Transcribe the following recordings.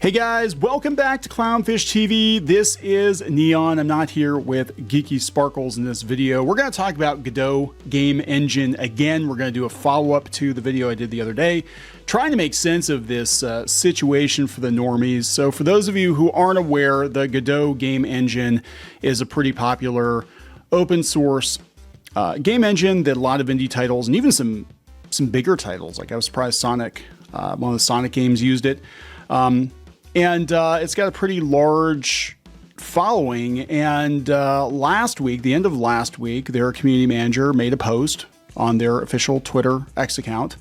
Hey guys, welcome back to Clownfish TV. This is Neon. I'm not here with Geeky Sparkles in this video. We're going to talk about Godot Game Engine again. We're going to do a follow-up to the video I did the other day, trying to make sense of this situation for the normies. So for those of you who aren't aware, the Godot Game Engine is a pretty popular open source game engine that a lot of indie titles and even some bigger titles, like I was surprised Sonic, one of the Sonic games used it. And it's got a pretty large following. And last week, the end of last week, their community manager made a post on their official Twitter X account,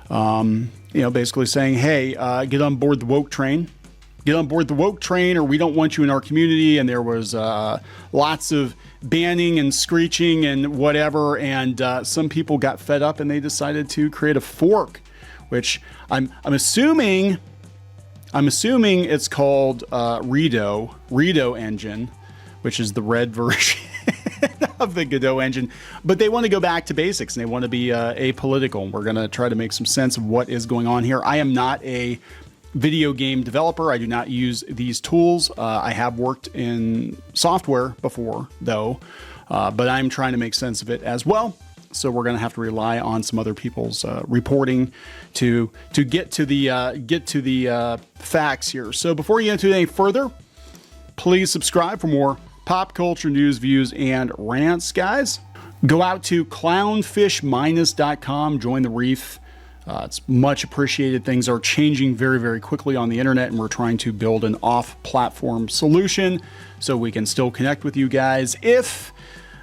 basically saying, hey, get on board the woke train. Get on board the woke train or we don't want you in our community. And there was lots of banning and screeching and whatever. And some people got fed up and they decided to create a fork, which I'm assuming it's called Godot Engine, which is the red version of the Godot engine. But they want to go back to basics and they want to be apolitical. And we're going to try to make some sense of what is going on here. I am not a video game developer. I do not use these tools. I have worked in software before, though, but I'm trying to make sense of it as well. So we're going to have to rely on some other people's reporting to get to the facts here. So before you get into any further, please subscribe for more pop culture news, views, and rants, guys. Go out to clownfish-.com, join the reef. It's much appreciated. Things are changing very, very quickly on the internet, and we're trying to build an off-platform solution so we can still connect with you guys if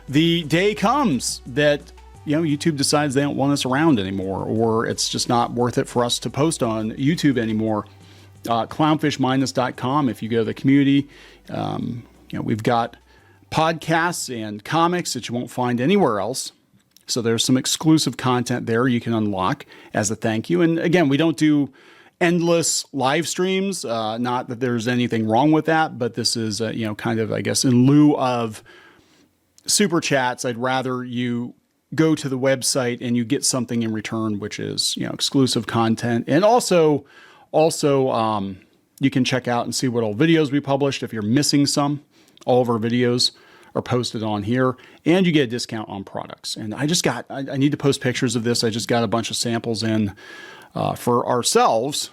the day comes that YouTube decides they don't want us around anymore, or it's just not worth it for us to post on YouTube anymore. Clownfish-.com. If you go to the community, we've got podcasts and comics that you won't find anywhere else. So there's some exclusive content there you can unlock as a thank you. And again, we don't do endless live streams. Not that there's anything wrong with that, but this is, kind of, I guess, in lieu of super chats, I'd rather you go to the website and you get something in return, which is, exclusive content. And also you can check out and see what old videos we published. If you're missing some, all of our videos are posted on here and you get a discount on products. And I need to post pictures of this. I just got a bunch of samples in for ourselves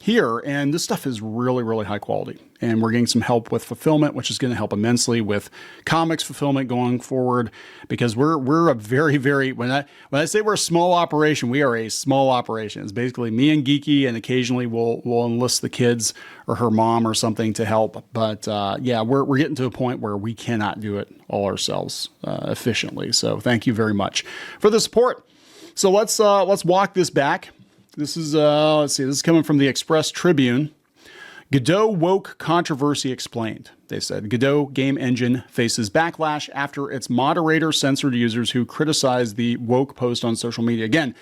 here. And this stuff is really, really high quality. And we're getting some help with fulfillment, which is going to help immensely with comics fulfillment going forward, because we're a very, very, when I say we're a small operation, we are a small operation. It's basically me and Geeky, and occasionally we'll enlist the kids or her mom or something to help. But we're getting to a point where we cannot do it all ourselves efficiently. So thank you very much for the support. So let's walk this back. This is this is coming from the Express Tribune. Godot woke controversy explained. They said Godot Game Engine faces backlash after its moderator censored users who criticized the woke post on social media. Again,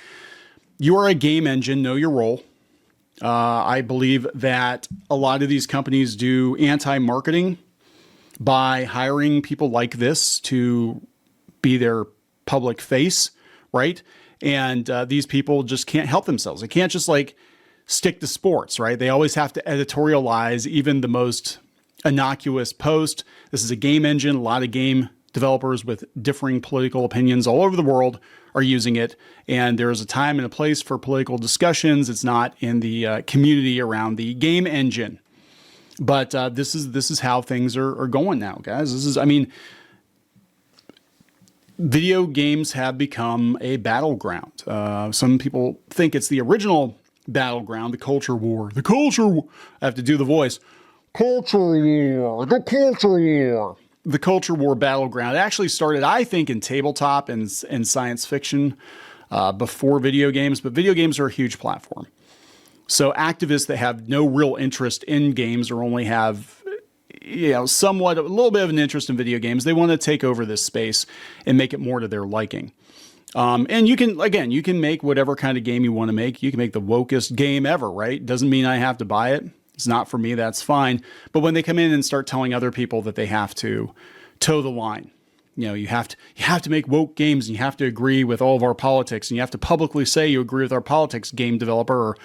you are a game engine, know your role. I believe that a lot of these companies do anti-marketing by hiring people like this to be their public face, right? And these people just can't help themselves. They can't just stick to sports, right? They always have to editorialize even the most innocuous post. This is a game engine. A lot of game developers with differing political opinions all over the world are using it. And there is a time and a place for political discussions. It's not in the community around the game engine. But this is how things are going now, guys. Video games have become a battleground. Some people think it's the original battleground, the culture war. I have to do the voice. Culture war. The culture war battleground. It actually started, I think, in tabletop and science fiction before video games, but video games are a huge platform. So activists that have no real interest in games or only have somewhat, a little bit of an interest in video games, they want to take over this space and make it more to their liking. And you can make whatever kind of game you want to make. You can make the wokest game ever, right? Doesn't mean I have to buy it. It's not for me. That's fine. But when they come in and start telling other people that they have to toe the line, You have to make woke games, and you have to agree with all of our politics, and you have to publicly say you agree with our politics, game developer, or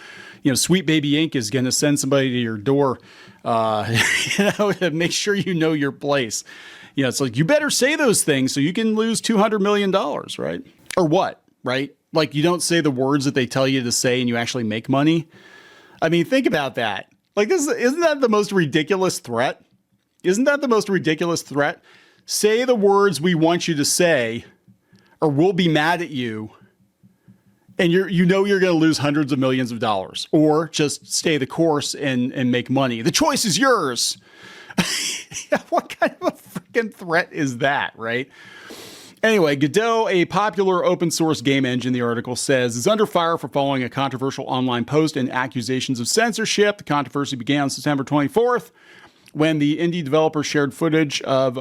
Sweet Baby Inc. is going to send somebody to your door, to make sure you know your place. It's like, you better say those things so you can lose $200 million, right? Or what, right? Like, you don't say the words that they tell you to say and you actually make money. I mean, think about that. Like, isn't that the most ridiculous threat? Isn't that the most ridiculous threat? Say the words we want you to say, or we'll be mad at you. And you're going to lose hundreds of millions of dollars, or just stay the course and make money. The choice is yours. What kind of a freaking threat is that, right? Anyway, Godot, a popular open source game engine, the article says, is under fire for following a controversial online post and accusations of censorship. The controversy began on September 24th when an indie developer shared footage of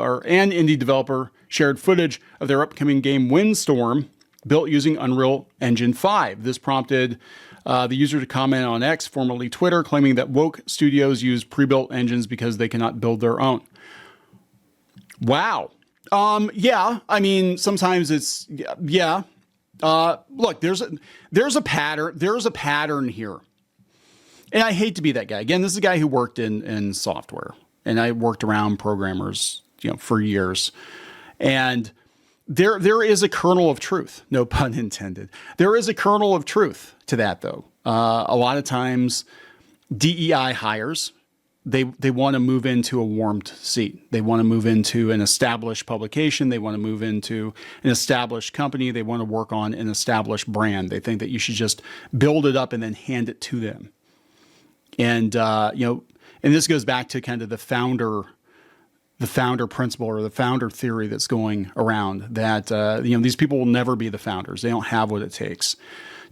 their upcoming game Windstorm, built using Unreal Engine 5. This prompted the user to comment on X, formerly Twitter, claiming that woke studios use pre-built engines because they cannot build their own. Wow. Yeah. I mean, sometimes it's, yeah. Look, there's a pattern. There's a pattern here. And I hate to be that guy. Again, this is a guy who worked in software, and I worked around programmers, for years. And there is a kernel of truth, no pun intended. There is a kernel of truth to that, though. A lot of times DEI hires, they want to move into a warmed seat. They want to move into an established publication. They want to move into an established company. They want to work on an established brand. They think that you should just build it up and then hand it to them. And, and this goes back to kind of the founder principle, or the founder theory that's going around, that, these people will never be the founders. They don't have what it takes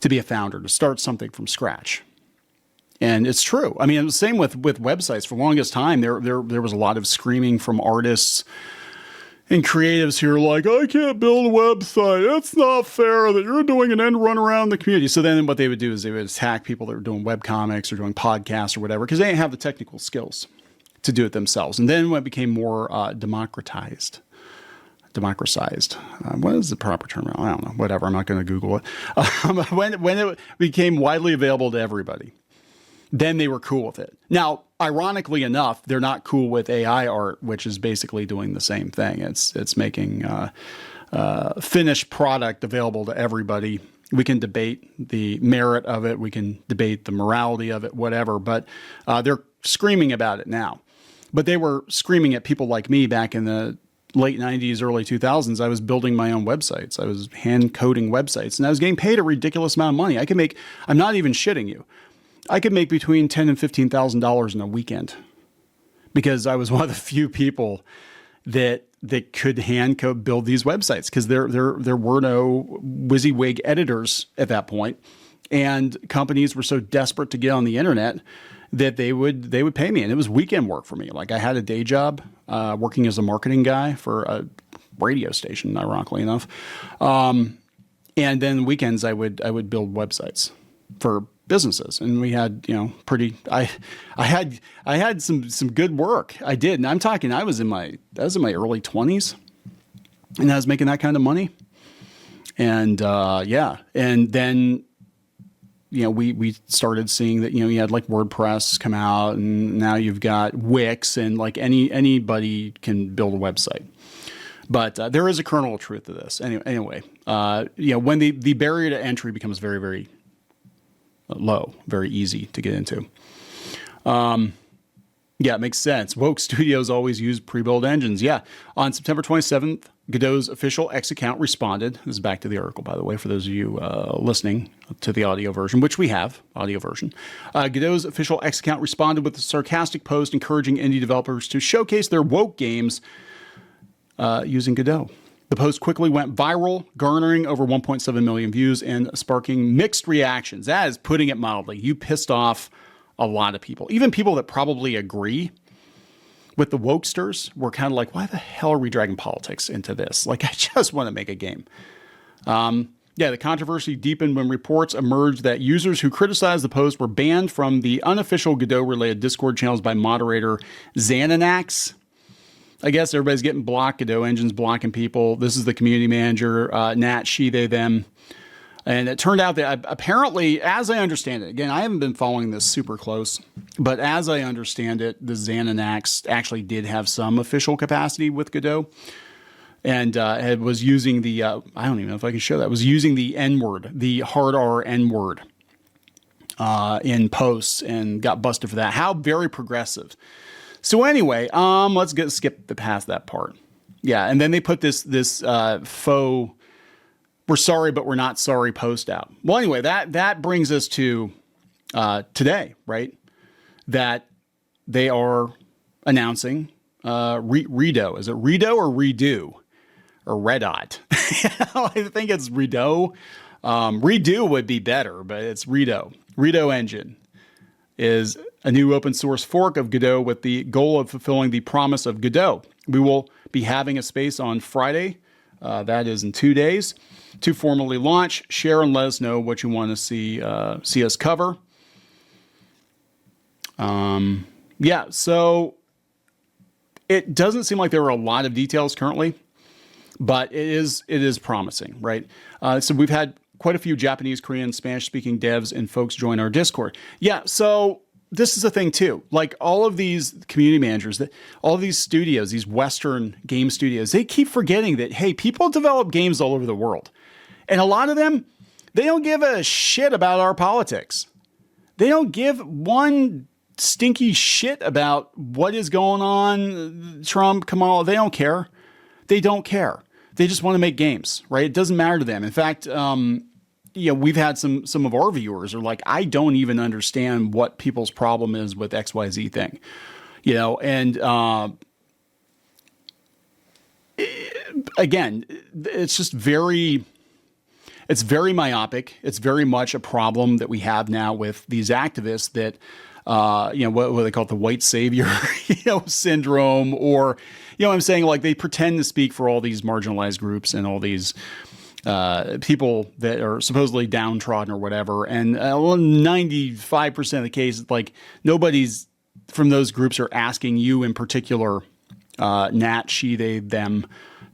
to be a founder, to start something from scratch. And it's true. I mean, the same with websites. For the longest time, there was a lot of screaming from artists and creatives who are like, I can't build a website. It's not fair that you're doing an end run around the community. So then what they would do is they would attack people that were doing webcomics or doing podcasts or whatever, because they didn't have the technical skills to do it themselves. And then when it became more democratized, what is the proper term? I don't know, whatever. I'm not going to Google it. When it became widely available to everybody, then they were cool with it. Now, ironically enough, they're not cool with AI art, which is basically doing the same thing. It's making finished product available to everybody. We can debate the merit of it. We can debate the morality of it, whatever. But they're screaming about it now. But they were screaming at people like me back in the late 90s, early 2000s. I was building my own websites. I was hand coding websites, and I was getting paid a ridiculous amount of money. I'm not even shitting you, I could make between $10,000 and $15,000 in a weekend, because I was one of the few people that could hand code build these websites, because there were no WYSIWYG editors at that point, and companies were so desperate to get on the internet that they would pay me, and it was weekend work for me. Like, I had a day job working as a marketing guy for a radio station, ironically enough, and then weekends I would build websites for businesses, and we had, I had some good work. I did. And I'm talking, I was in my early 20s, and I was making that kind of money. And, and then, we started seeing that, you had like WordPress come out, and now you've got Wix, and like anybody can build a website. But there is a kernel of truth to this. Anyway, when the barrier to entry becomes very, very low, very easy to get into. It makes sense. Woke studios always use pre-built engines. Yeah. On September 27th, Godot's official X account responded. This is back to the article, by the way, for those of you listening to the audio version, which we have, audio version. Godot's official X account responded with a sarcastic post encouraging indie developers to showcase their woke games using Godot. The post quickly went viral, garnering over 1.7 million views and sparking mixed reactions. That is putting it mildly. You pissed off a lot of people. Even people that probably agree with the wokesters were kind of like, why the hell are we dragging politics into this? Like, I just want to make a game. The controversy deepened when reports emerged that users who criticized the post were banned from the unofficial Godot-related Discord channels by moderator Xananax. I guess everybody's getting blocked. Godot Engine's blocking people. This is the community manager, Nat, she, they, them. And it turned out that apparently, as I understand it, again, I haven't been following this super close, but as I understand it, the Xanax actually did have some official capacity with Godot. And it was using the, I don't even know if I can show that, it was using the N-word, the hard R N-word in posts and got busted for that. How very progressive. So anyway, let's skip past that part. Yeah, and then they put this faux "we're sorry but we're not sorry" post out. Well, anyway, that brings us to today, right? That they are announcing Redot. Is it Redot or Redo or Redot? I think it's Redot. Redo would be better, but it's Redot. Godot Engine is a new open source fork of Godot with the goal of fulfilling the promise of Godot. We will be having a space on Friday, that is in 2 days, to formally launch. Share and let us know what you want to see us cover. Yeah, so it doesn't seem like there are a lot of details currently, but it is promising, right? So we've had quite a few Japanese, Korean, Spanish-speaking devs and folks join our Discord. Yeah, so this is the thing too. Like all of these community managers, all of these studios, these Western game studios, they keep forgetting that, hey, people develop games all over the world. And a lot of them, they don't give a shit about our politics. They don't give one stinky shit about what is going on, Trump, Kamala. They don't care. They don't care. They just want to make games, right? It doesn't matter to them. In fact, we've had some of our viewers are like, I don't even understand what people's problem is with XYZ thing, and again, it's just it's very myopic. It's very much a problem that we have now with these activists that, what they call it, the white savior, syndrome, or, I'm saying, like, they pretend to speak for all these marginalized groups and all these people that are supposedly downtrodden or whatever. And 95% of the cases, like, nobody's from those groups are asking you in particular, Nat, she, they, them,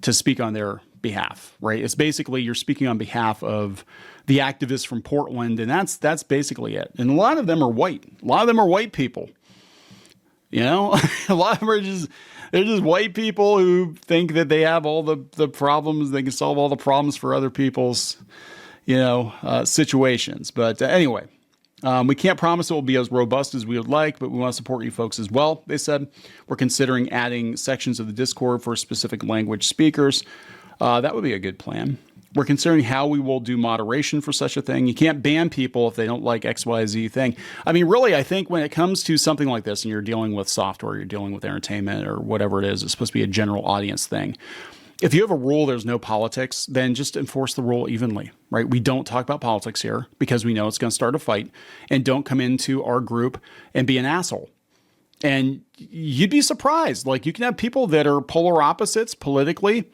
to speak on their behalf, right? It's basically you're speaking on behalf of the activists from Portland, and that's basically it. And a lot of them are white. A lot of them are white people. A lot of them are they're just white people who think that they have all the problems, they can solve all the problems for other people's, situations. But anyway, we can't promise it will be as robust as we would like, but we want to support you folks as well. They said we're considering adding sections of the Discord for specific language speakers. That would be a good plan. We're considering how we will do moderation for such a thing. You can't ban people if they don't like XYZ thing. I mean, really, I think when it comes to something like this and you're dealing with software, you're dealing with entertainment or whatever it is, it's supposed to be a general audience thing. If you have a rule, there's no politics, then just enforce the rule evenly, right? We don't talk about politics here because we know it's going to start a fight, and don't come into our group and be an asshole. And you'd be surprised. Like, you can have people that are polar opposites politically,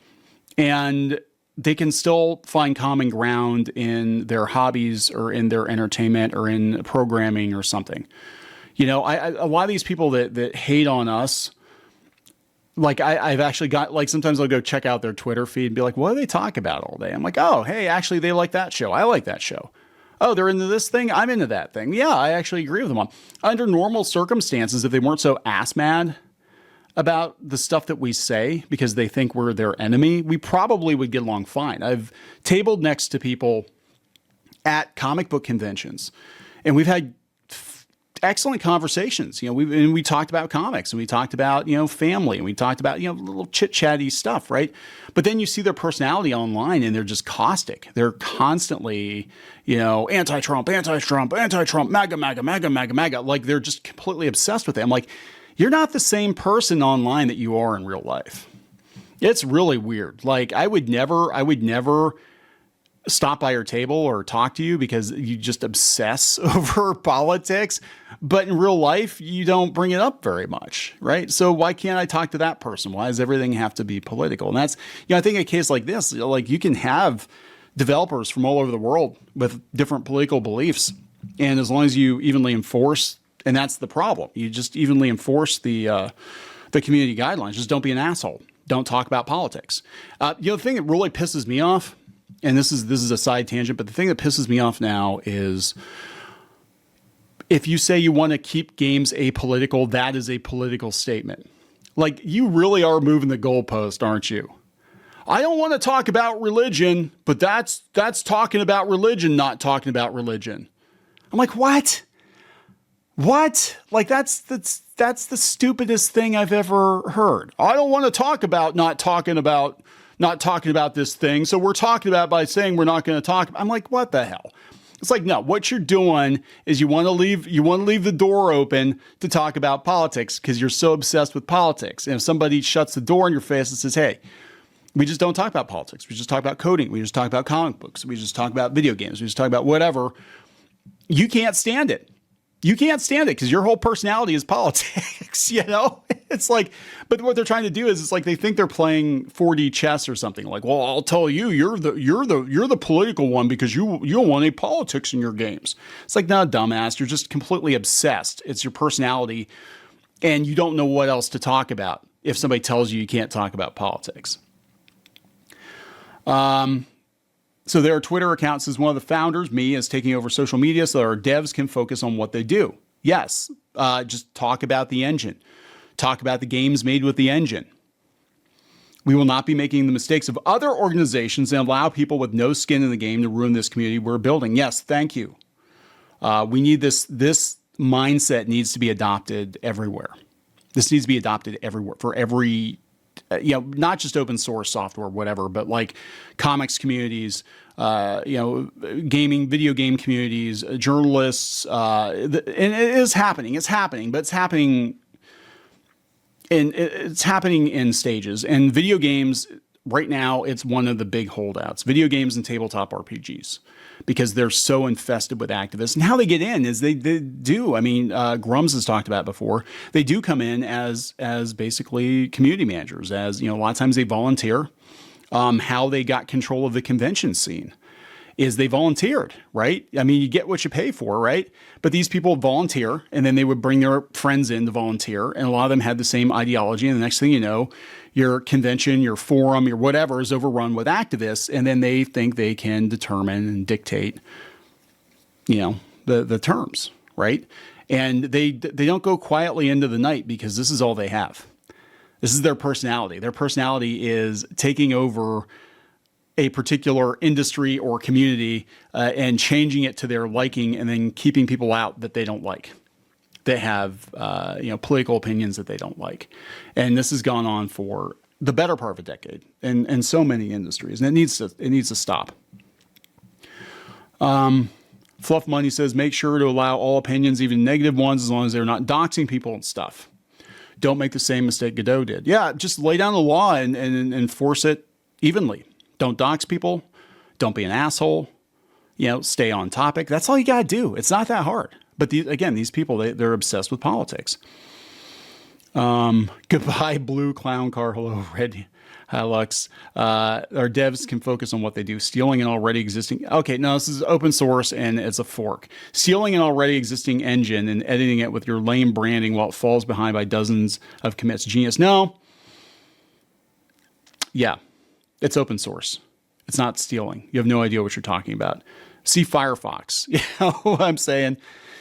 and they can still find common ground in their hobbies or in their entertainment or in programming or something. A lot of these people that hate on us, like I've actually got, like, sometimes I'll go check out their Twitter feed and be like, what do they talk about all day? I'm like, oh, hey, actually they like that show. I like that show. Oh, they're into this thing. I'm into that thing. Yeah, I actually agree with them on. Under normal circumstances, if they weren't so ass mad about the stuff that we say because they think we're their enemy, we probably would get along fine. I've tabled next to people at comic book conventions, and we've had excellent conversations. We talked about comics, and we talked about, family, and we talked about, little chit chatty stuff. Right. But then you see their personality online and they're just caustic. They're constantly, anti-Trump, anti-Trump, anti-Trump, MAGA, MAGA, MAGA, MAGA, MAGA. Like, they're just completely obsessed with it. I'm like, you're not the same person online that you are in real life. It's really weird. Like, I would never stop by your table or talk to you because you just obsess over politics. But in real life, you don't bring it up very much, right? So why can't I talk to that person? Why does everything have to be political? And that's, I think in a case like this, like, you can have developers from all over the world with different political beliefs. And as long as you evenly enforce, and that's the problem, you just evenly enforce the the community guidelines. Just don't be an asshole. Don't talk about politics. The thing that really pisses me off, and this is a side tangent, but the thing that pisses me off now is if you say you want to keep games apolitical, that is a political statement. Like, you really are moving the goalpost, aren't you? I don't want to talk about religion, but that's talking about religion, not talking about religion. I'm like, what? What? Like, that's the stupidest thing I've ever heard. I don't want to talk about not talking about this thing. So we're talking about by saying we're not going to talk. I'm like, what the hell? It's like, no, what you're doing is you want to leave the door open to talk about politics because you're so obsessed with politics. And if somebody shuts the door in your face and says, hey, we just don't talk about politics. We just talk about coding. We just talk about comic books. We just talk about video games. We just talk about whatever. You can't stand it. You can't stand it because your whole personality is politics, It's like, but what they're trying to do is it's like they think they're playing 4D chess or something. Like, well, I'll tell you, you're the political one because you don't want any politics in your games. It's like, no, dumbass, you're just completely obsessed. It's your personality, and you don't know what else to talk about if somebody tells you can't talk about politics. So their Twitter account says one of the founders, me, is taking over social media so our devs can focus on what they do. Yes, just talk about the engine. Talk about the games made with the engine. We will not be making the mistakes of other organizations and allow people with no skin in the game to ruin this community we're building. Yes, thank you. We need this mindset needs to be adopted everywhere. This needs to be adopted everywhere for every not just open source software, whatever, but like comics communities, gaming, video game communities, journalists, and it is happening. It's happening, but it's happening in stages. And video games right now, it's one of the big holdouts. Video games and tabletop RPGs, because they're so infested with activists. And how they get in is they do. I mean, Grums has talked about before. They do come in as basically community managers. As a lot of times they volunteer. How they got control of the convention scene is they volunteered, right? I mean, you get what you pay for, right? But these people volunteer, and then they would bring their friends in to volunteer, and a lot of them had the same ideology. And the next thing you know, your convention, your forum, your whatever is overrun with activists, and then they think they can determine and dictate, the terms, right? And they don't go quietly into the night because this is all they have. This is their personality. Their personality is taking over a particular industry or community and changing it to their liking, and then keeping people out that they don't like. They have political opinions that they don't like, and this has gone on for the better part of a decade in so many industries, and it needs to stop. Fluff Money says make sure to allow all opinions, even negative ones, as long as they're not doxing people and stuff. Don't make the same mistake Godot did. Yeah, just lay down the law and enforce it evenly. Don't dox people. Don't be an asshole. Stay on topic. That's all you got to do. It's not that hard. But these people, they're obsessed with politics. Goodbye, blue clown car. Hello, red Hilux. Our devs can focus on what they do. Stealing an already existing... Okay, no, this is open source and it's a fork. Stealing an already existing engine and editing it with your lame branding while it falls behind by dozens of commits. Genius. No. Yeah. It's open source. It's not stealing. You have no idea what you're talking about. See Firefox. You know what I'm saying?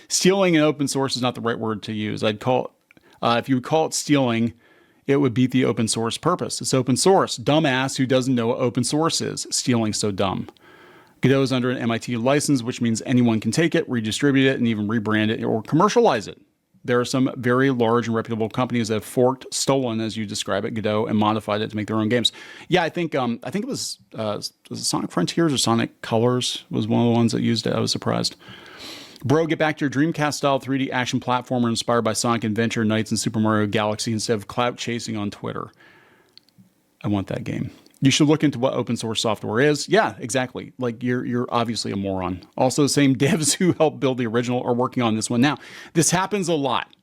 Stealing in open source is not the right word to use. I'd call if you would call it stealing, it would beat the open source purpose. It's open source. Dumbass who doesn't know what open source is. Stealing so dumb. Godot is under an MIT license, which means anyone can take it, redistribute it, and even rebrand it or commercialize it. There are some very large and reputable companies that have forked, stolen, as you describe it, Godot, and modified it to make their own games. Yeah, I think it was Sonic Frontiers or Sonic Colors was one of the ones that used it. I was surprised. Bro, get back to your Dreamcast-style 3D action platformer inspired by Sonic Adventure, Knights, and Super Mario Galaxy instead of clout chasing on Twitter. I want that game. You should look into what open source software is. Yeah, exactly. Like you're obviously a moron. Also, the same devs who helped build the original are working on this one now. This happens a lot.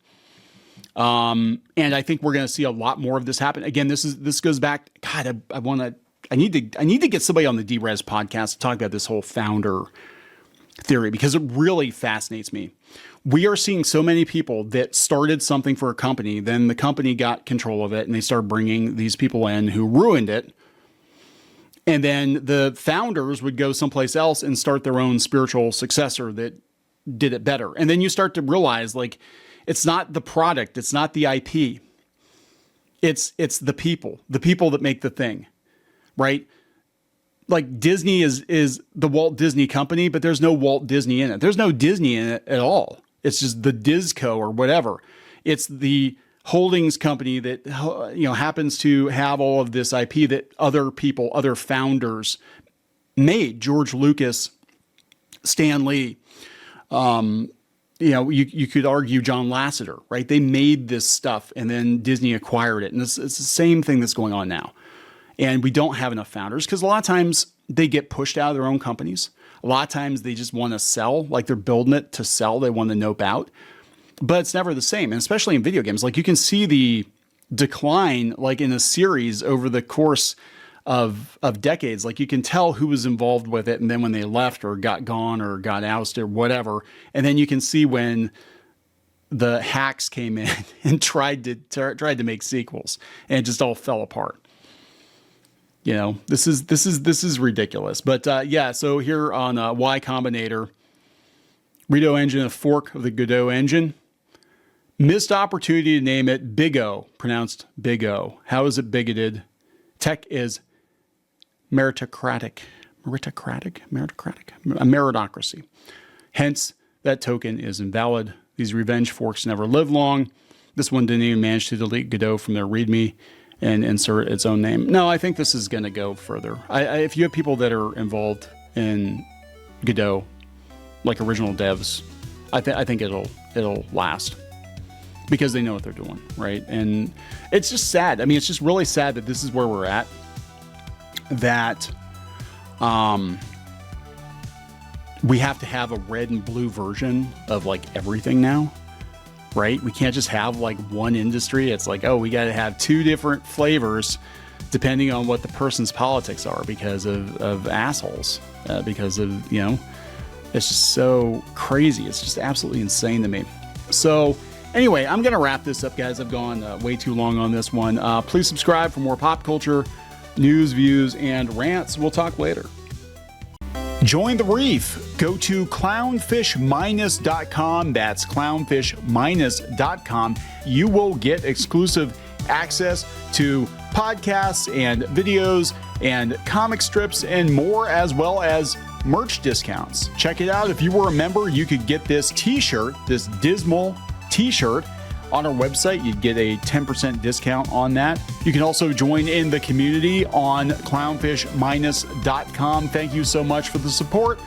And I think we're going to see a lot more of this happen. Again, this goes back. God, I need to get somebody on the DRes podcast to talk about this whole founder theory because it really fascinates me. We are seeing so many people that started something for a company, then the company got control of it and they started bringing these people in who ruined it. And then the founders would go someplace else and start their own spiritual successor that did it better. And then you start to realize, like, it's not the product, it's not the IP. It's the people that make the thing, right? Like Disney is the Walt Disney Company, but there's no Walt Disney in it. There's no Disney in it at all. It's just the Disco or whatever. It's the holdings company that, you know, happens to have all of this IP that other people, other founders made. George Lucas, Stan Lee, you know, you could argue John Lasseter, right? They made this stuff and then Disney acquired it. And it's the same thing that's going on now. And we don't have enough founders because a lot of times they get pushed out of their own companies. A lot of times they just want to sell, like they're building it to sell. They want to nope out, but it's never the same. And especially in video games, like you can see the decline, like in a series over the course of decades. Like you can tell who was involved with it. And then when they left or got gone or got ousted or whatever. And then you can see when the hacks came in and tried to make sequels and it just all fell apart. You know, this is ridiculous. But yeah, so here on Y Combinator, Redot Engine, a fork of the Godot Engine. Missed opportunity to name it Big O, pronounced Big O. How is it bigoted? Tech is meritocratic, a meritocracy. Hence, that token is invalid. These revenge forks never live long. This one didn't even manage to delete Godot from their README and insert its own name. No, I think this is going to go further. If you have people that are involved in Godot, like original devs, I think it'll last because they know what they're doing, right? And it's just sad. I mean, it's just really sad that this is where we're at. That we have to have a red and blue version of like everything now. Right? We can't just have like one industry. It's like, oh, we got to have two different flavors depending on what the person's politics are because of assholes. Because of, you know, it's just so crazy. It's just absolutely insane to me. So anyway, I'm going to wrap this up, guys. I've gone way too long on this one. Please subscribe for more pop culture, news, views, and rants. We'll talk later. Join the reef. Go to clownfish-.com. That's clownfish-.com. You will get exclusive access to podcasts and videos and comic strips and more, as well as merch discounts. Check it out. If you were a member, you could get this t-shirt, this dismal t-shirt on our website. You'd get a 10% discount on that. You can also join in the community on clownfish-.com. Thank you so much for the support.